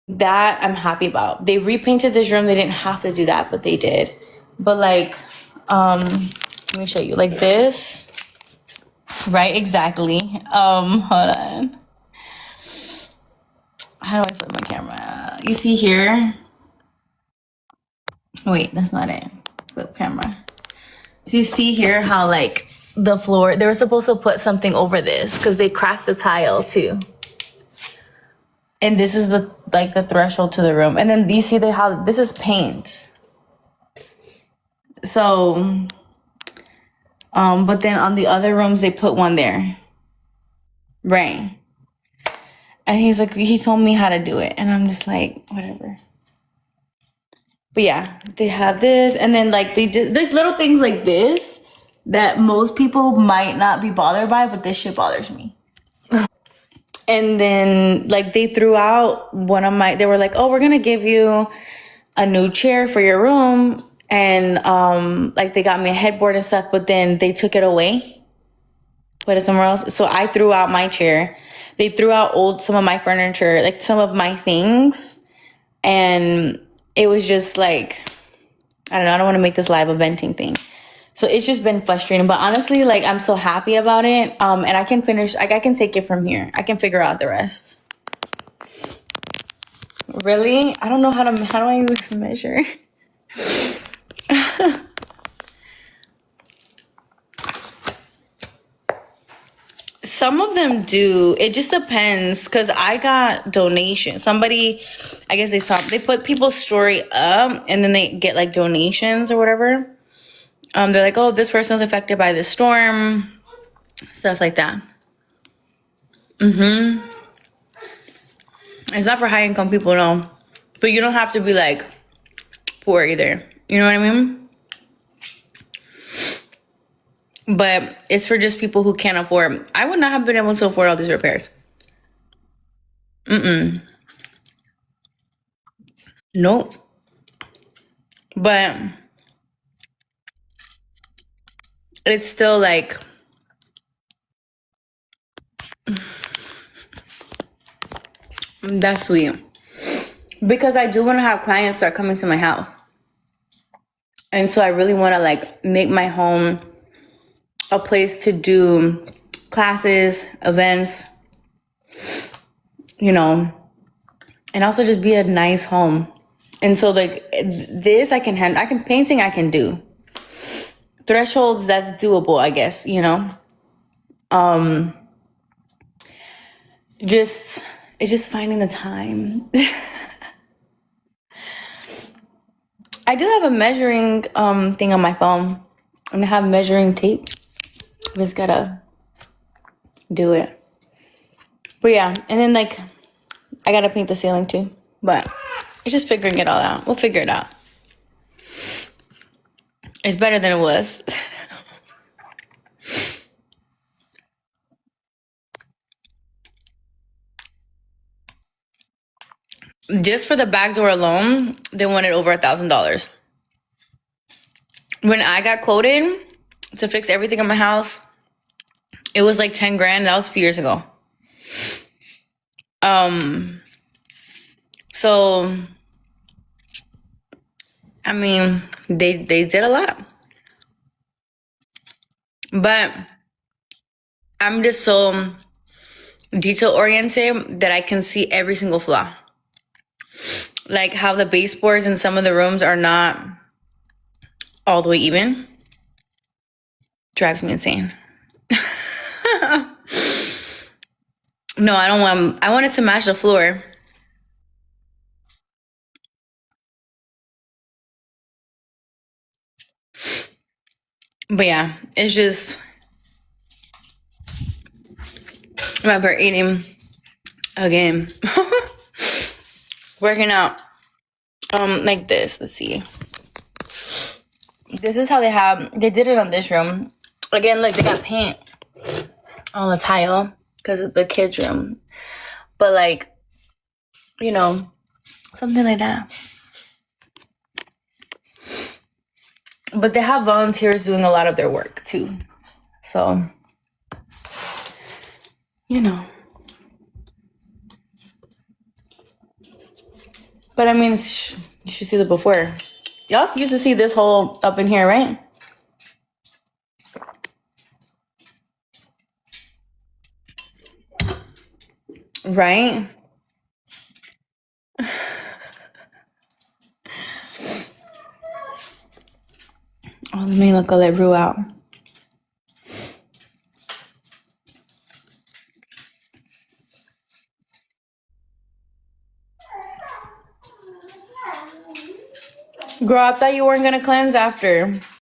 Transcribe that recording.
That I'm happy about. They repainted this room. They didn't have to do that, but they did. But like, let me show you. Like this, right? Exactly. Hold on. How do I flip my camera? You see here? Wait, that's not it. Flip camera. So you see here how like the floor, they were supposed to put something over this because they cracked the tile too. And this is the like the threshold to the room. And then you see how this is paint. So, but then on the other rooms they put one there. Right. And he's like, he told me how to do it. And I'm just like, whatever. But yeah, they have this. And then like they did there's little things like this that most people might not be bothered by, but this shit bothers me. And then like they threw out they were like, oh, we're gonna give you a new chair for your room. And like they got me a headboard and stuff, but then they took it away, put it somewhere else. So I threw out my chair. They threw out some of my furniture, like some of my things. And it was just like, I don't know, I don't want to make this live a venting thing. So it's just been frustrating, but honestly, like I'm so happy about it. And I can finish, like I can take it from here. I can figure out the rest. Really? I don't know how do I even measure? Some of them do. It just depends because I got donations. Somebody, I guess they put people's story up and then they get like donations or whatever. They're like, oh, this person was affected by this storm, stuff like that. It's not for high income people, no. But you don't have to be like poor either. You know what I mean? But it's for just people who can't afford. I would not have been able to afford all these repairs. Nope. But it's still like, that's sweet. Because I do want to have clients start coming to my house. And so I really want to like make my home a place to do classes, events, you know, and also just be a nice home. And so like this I can painting I can do. Thresholds, that's doable, I guess, you know. It's just finding the time. I do have a measuring thing on my phone. I'm gonna have measuring tape. Just gotta do it. But yeah, and then like I gotta paint the ceiling too. But it's just figuring it all out. We'll figure it out. It's better than it was. Just for the back door alone, they wanted over $1,000. When I got quoted to fix everything in my house, it was like 10 grand. That was a few years ago. So I mean, they did a lot. But I'm just so detail oriented that I can see every single flaw. Like how the baseboards in some of the rooms are not all the way even. Drives me insane. No, I want it to match the floor. But yeah, it's just, I remember eating again. Working out. Like this. Let's see. This is how they did it on this room. Again, like they got paint on the tile because of the kids' room. But like, you know, something like that. But they have volunteers doing a lot of their work too. So, you know. But I mean, you should see the before. Y'all used to see this hole up in here, right? Right? Oh, let me look a let brew out. Girl, I thought you weren't gonna cleanse after.